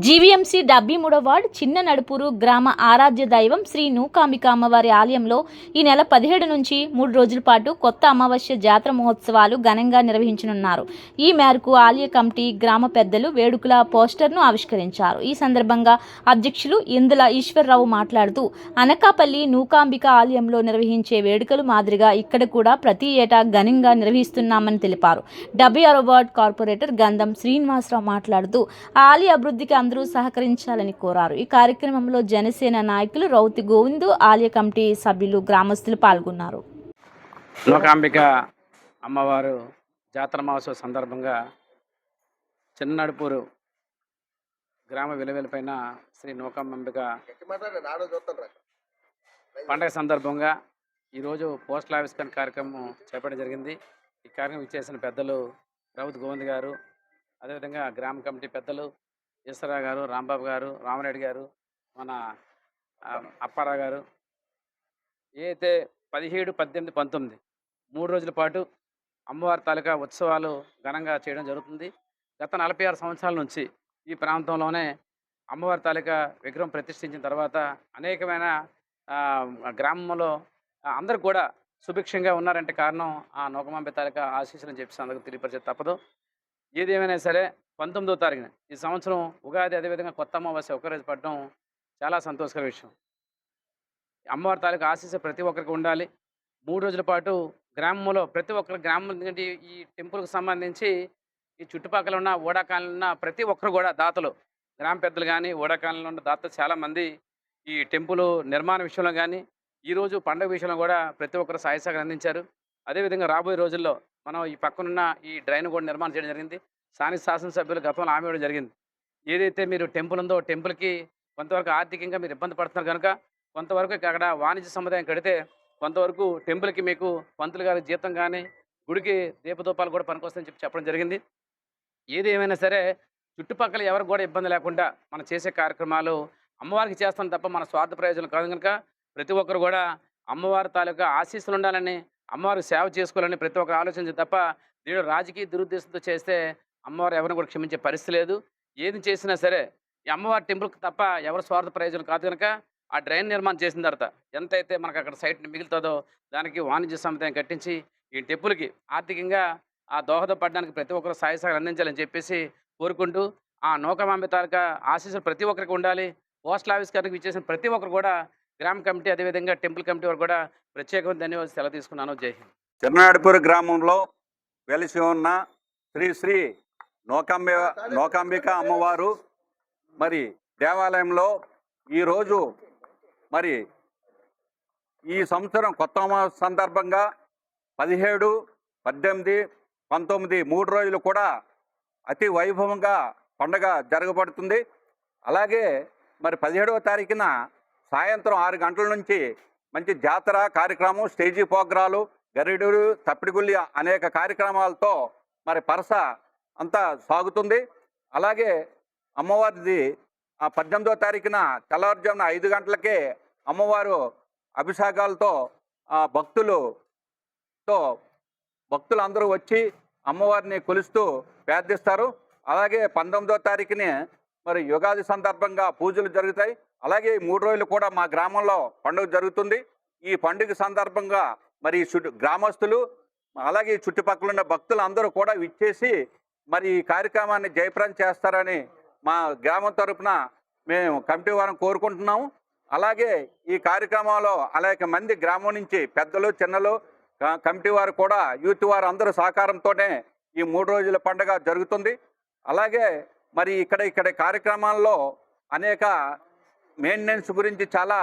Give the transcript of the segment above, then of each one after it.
GVMC 73వ ward చిన్న నడుపూరు గ్రామ ఆరాధ్య దైవం శ్రీ నూకాంబిక అమ్మవారి ఆలయంలో ఈ నెల 17 నుంచి 3 రోజుల పాటు కొత్త అమావాస్య జాతర మహోత్సవాలు ఘనంగా నిర్వహించనున్నారు. ఈ మేరకు ఆలయ కమిటీ గ్రామ పెద్దలు వేడుకల పోస్టర్ను ఆవిష్కరించారు. ఈ సందర్భంగా అధ్యక్షులు ఇందుల ఈశ్వరరావు మాట్లాడుతూ అనకాపల్లి నూకాంబిక ఆలయంలో నిర్వహించే వేడుకలు మాదిరిగా ఇక్కడ కూడా ప్రతి ఏటా ఘనంగా నిర్వహిస్తున్నామని తెలిపారు. 76వ వార్డు కార్పొరేటర్ గంధం శ్రీనివాసరావు మాట్లాడుతూ ఆలయ అభివృద్ధికి అందరూ సహకరించాలని కోరారు. ఈ కార్యక్రమంలో జనసేన నాయకులు రౌతి గోవిందు, ఆలయ కమిటీ సభ్యులు, గ్రామస్తులు పాల్గొన్నారు. నూకాంబిక అమ్మవారు జాతర మహోత్సవ సందర్భంగా చిన్నడుపూరు గ్రామ విలువలపైన శ్రీ నూకాంబిక పండగ సందర్భంగా ఈరోజు పోస్టల్ ఆవిష్కరణ కార్యక్రమం చేపట్టడం జరిగింది. ఈ కార్యక్రమం ఇచ్చేసిన పెద్దలు రౌతి గోవింద్ గారు, అదేవిధంగా గ్రామ కమిటీ పెద్దలు ఈశ్వరరావు గారు, రాంబాబు గారు, రామరెడ్డి గారు, మన అప్పారావు గారు, ఏదైతే 17, 18, 19 3 రోజుల పాటు అమ్మవారి తాలూకా ఉత్సవాలు ఘనంగా చేయడం జరుగుతుంది. గత 46 సంవత్సరాల నుంచి ఈ ప్రాంతంలోనే అమ్మవారి తాలూకా విగ్రహం ప్రతిష్ఠించిన తర్వాత అనేకమైన గ్రామంలో అందరూ కూడా సుభిక్షంగా ఉన్నారంటే కారణం ఆ నూకాంబిక తాలూకా ఆశీస్సులని చెప్పేసి అందరికీ తెలియపరిచే తప్పదు. ఏది ఏమైనా సరే 19వ తారీఖున ఈ సంవత్సరం ఉగాది, అదేవిధంగా కొత్త అమావాస్య ఒక్కరోజు పడడం చాలా సంతోషకర విషయం. అమ్మవారి తాలూకా ఆశీస్సు ప్రతి ఒక్కరికి ఉండాలి. 3 రోజుల పాటు గ్రామంలో ప్రతి ఒక్కరి గ్రామం, ఎందుకంటే ఈ టెంపుల్కి సంబంధించి ఈ చుట్టుపక్కల ఉన్న ఓడాకాలంలో ఉన్న ప్రతి ఒక్కరు కూడా దాతలు, గ్రామ పెద్దలు కానీ ఓడాకాలంలో ఉన్న దాతలు చాలామంది ఈ టెంపుల్ నిర్మాణ విషయంలో కానీ ఈరోజు పండుగ విషయంలో కూడా ప్రతి ఒక్కరు సహాయ సహకారం అందించారు. అదేవిధంగా రాబోయే రోజుల్లో మనం ఈ పక్కనున్న ఈ డ్రైన్ కూడా నిర్మాణం చేయడం జరిగింది. స్థానిక శాసనసభ్యులు గతంలో హామీ ఇవ్వడం జరిగింది. ఏదైతే మీరు టెంపుల్ ఉందో టెంపుల్కి కొంతవరకు ఆర్థికంగా మీరు ఇబ్బంది పడుతున్నారు కనుక కొంతవరకు అక్కడ వాణిజ్య సముదాయం కడితే కొంతవరకు టెంపుల్కి మీకు పంతులు గారి జీతం కానీ గుడికి దీపదూపాలు కూడా పనికొస్తాయని చెప్పడం జరిగింది. ఏది ఏమైనా సరే చుట్టుపక్కల ఎవరికి కూడా ఇబ్బంది లేకుండా మనం చేసే కార్యక్రమాలు అమ్మవారికి చేస్తాం తప్ప మన స్వార్థ ప్రయోజనం కాదు కనుక ప్రతి ఒక్కరు కూడా అమ్మవారి తాలూకా ఆశీస్సులు ఉండాలని, అమ్మవారికి సేవ చేసుకోవాలని ప్రతి ఒక్కరు ఆలోచించి తప్ప దీని రాజకీయ దురుద్దేశంతో చేస్తే అమ్మవారు ఎవరిని కూడా క్షమించే పరిస్థితి లేదు. ఏది చేసినా సరే ఈ అమ్మవారి టెంపుల్కి తప్ప ఎవరి స్వార్థ ప్రయోజనం కాదు కనుక ఆ డ్రైన్ నిర్మాణం చేసిన తర్వాత ఎంతైతే మనకు అక్కడ సైట్ మిగులుతుందో దానికి వాణిజ్య సముదాయం కట్టించి ఈ టెంపుల్కి ఆర్థికంగా ఆ దోహదపడడానికి ప్రతి ఒక్కరు సహాయ సహకారం అందించాలని చెప్పేసి కోరుకుంటూ ఆ నూకాంబిక తాలూకా ఆశీస్సులు ప్రతి ఒక్కరికి ఉండాలి. పోస్టల్ ఆవిష్కరణకు ఇచ్చేసిన ప్రతి ఒక్కరు కూడా గ్రామ కమిటీ, అదేవిధంగా టెంపుల్ కమిటీ వారు కూడా ప్రత్యేకమైన ధన్యవాదాలు సెలవు తీసుకున్నాను. జై హింద్. చిన్నడుపూరు గ్రామంలో వెలిసి ఉన్న శ్రీ శ్రీ నూకాంబిక అమ్మవారు మరి దేవాలయంలో ఈరోజు మరి ఈ సంవత్సరం కొత్త అమావాస్య సందర్భంగా 17, 18, 19 3 రోజులు కూడా అతి వైభవంగా పండుగ జరగబడుతుంది. అలాగే మరి 17వ తారీఖున సాయంత్రం 6 గంటల నుంచి మంచి జాతర కార్యక్రమం, స్టేజీ ప్రోగ్రాలు, గరిడులు, తప్పిడిగుల్లి అనేక కార్యక్రమాలతో మరి పరస అంతా సాగుతుంది. అలాగే అమ్మవారిది 18వ తారీఖున తెల్లవారుజామున 5 గంటలకే అమ్మవారు అభిషేకాలతో భక్తులు అందరూ వచ్చి అమ్మవారిని కొలుస్తూ ప్రార్థిస్తారు. అలాగే 19వ తారీఖుని మరి యుగాది సందర్భంగా పూజలు జరుగుతాయి. అలాగే 3 రోజులు కూడా మా గ్రామంలో పండుగ జరుగుతుంది. ఈ పండుగ సందర్భంగా మరి గ్రామస్తులు అలాగే చుట్టుపక్కల ఉన్న భక్తులు అందరూ కూడా విచ్చేసి మరి ఈ కార్యక్రమాన్ని జయప్రదం చేస్తారని మా గ్రామం తరఫున మేము కమిటీ వారిని కోరుకుంటున్నాము. అలాగే ఈ కార్యక్రమంలో అనేక మంది గ్రామం నుంచి పెద్దలు, చిన్నలు, కమిటీ వారు కూడా యూత్ వారు అందరూ సహకారంతోనే ఈ 3 రోజుల పండుగ జరుగుతుంది. అలాగే మరి ఇక్కడ కార్యక్రమాల్లో అనేక మెయింటెనెన్స్ గురించి చాలా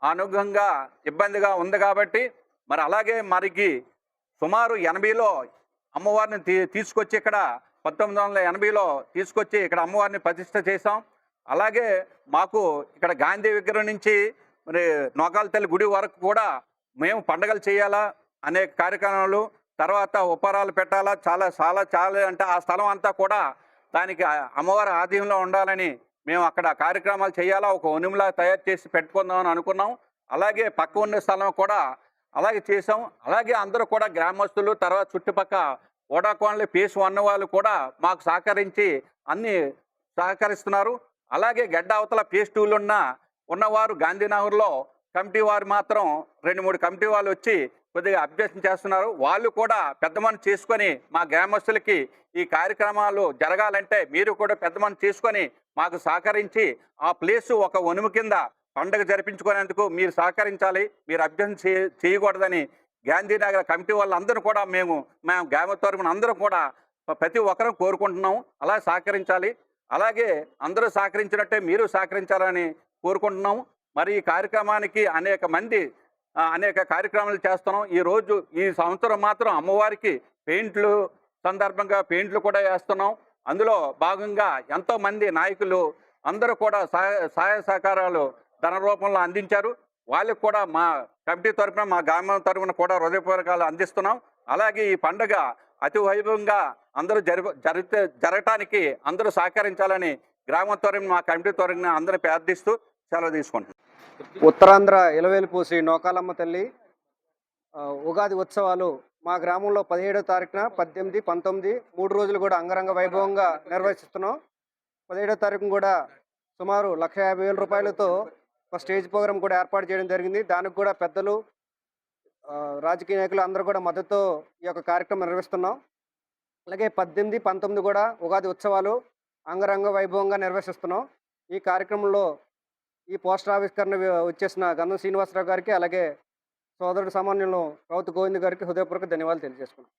అనుగుణంగా ఇబ్బందిగా ఉంది కాబట్టి మరి అలాగే మరికి సుమారు 80లో అమ్మవారిని తీసుకొచ్చి ఇక్కడ 1980లో తీసుకొచ్చి ఇక్కడ అమ్మవారిని ప్రతిష్ఠ చేశాం. అలాగే మాకు ఇక్కడ గాంధీ విగ్రహం నుంచి మరి నోకాల తల్లి గుడి వరకు కూడా మేము పండుగలు చేయాలా, అనేక కార్యక్రమాలు, తర్వాత ఉపహారాలు పెట్టాలా, చాలా అంటే ఆ స్థలం అంతా కూడా దానికి అమ్మవారి ఆధీనంలో ఉండాలని మేము అక్కడ కార్యక్రమాలు చేయాలా, ఒక ఉనిమిలా తయారు చేసి పెట్టుకుందామని అనుకున్నాం. అలాగే పక్క ఉన్న స్థలం కూడా అలాగే చేసాం. అలాగే అందరూ కూడా గ్రామస్తులు, తర్వాత చుట్టుపక్క ఓడాకోన్లీ PS1 వాళ్ళు కూడా మాకు సహకరించి అన్ని సహకరిస్తున్నారు. అలాగే గడ్డ అవతల ఫేజ్ 2లో ఉన్నవారు గాంధీనగర్లో కమిటీ వారు మాత్రం 2-3 కమిటీ వాళ్ళు వచ్చి కొద్దిగా అబ్జెక్షన్ చేస్తున్నారు. వాళ్ళు కూడా పెద్ద మనసు చేసుకొని మా గ్రామస్తులకి ఈ కార్యక్రమాలు జరగాలంటే మీరు కూడా పెద్ద మనసు చేసుకొని మాకు సహకరించి ఆ ప్లేసు ఒక వనుము కింద పండుగ జరిపించుకునేందుకు మీరు సహకరించాలి. మీరు అబ్జెక్షన్ చేయకూడదని గాంధీనగర్ కమిటీ వాళ్ళందరూ కూడా మేము గ్రామ తరపున అందరం కూడా ప్రతి ఒక్కరూ కోరుకుంటున్నాం. అలా సహకరించాలి. అలాగే అందరూ సహకరించినట్టే మీరు సహకరించాలని కోరుకుంటున్నాము. మరి ఈ కార్యక్రమానికి అనేక కార్యక్రమాలు చేస్తున్నాం. ఈ సంవత్సరం మాత్రం అమ్మవారికి సందర్భంగా పెయింట్లు కూడా వేస్తున్నాం. అందులో భాగంగా ఎంతోమంది నాయకులు అందరూ కూడా సహాయ సహకారాలు ధన రూపంలో అందించారు. వాళ్ళకు కూడా మా కమిటీ తరఫున మా గ్రామం తరఫున కూడా హృదయపూర్వకాలు అందిస్తున్నాం. అలాగే ఈ పండుగ అతి వైభవంగా అందరూ జరగటానికి అందరూ సహకరించాలని గ్రామం తరఫున మా కమిటీ తరఫున అందరూ ప్రార్థిస్తూ సెలవు తీసుకుంటున్నాం. ఉత్తరాంధ్ర ఇలవేలుపు శ్రీ నూకాలమ్మ తల్లి ఉగాది ఉత్సవాలు మా గ్రామంలో 17వ తారీఖున 18, 19 3 రోజులు కూడా అంగరంగ వైభవంగా నిర్వహిస్తున్నాం. 17వ తారీఖున కూడా సుమారు 1,50,000 రూపాయలతో ఒక స్టేజ్ ప్రోగ్రాం కూడా ఏర్పాటు చేయడం జరిగింది. దానికి కూడా పెద్దలు, రాజకీయ నాయకులు అందరూ కూడా మద్దతుతో ఈ యొక్క కార్యక్రమం నిర్వహిస్తున్నాం. అలాగే 18, 19 కూడా ఉగాది ఉత్సవాలు అంగరంగ వైభవంగా నిర్వహిస్తున్నాం. ఈ కార్యక్రమంలో ఈ పోస్టర్ ఆవిష్కరణ వచ్చేసిన గంధం శ్రీనివాసరావు గారికి, అలాగే సోదరుడు సామాన్యులు రౌతు గోవింద్ గారికి హృదయపూర్వక ధన్యవాదాలు తెలియజేసుకున్నాం.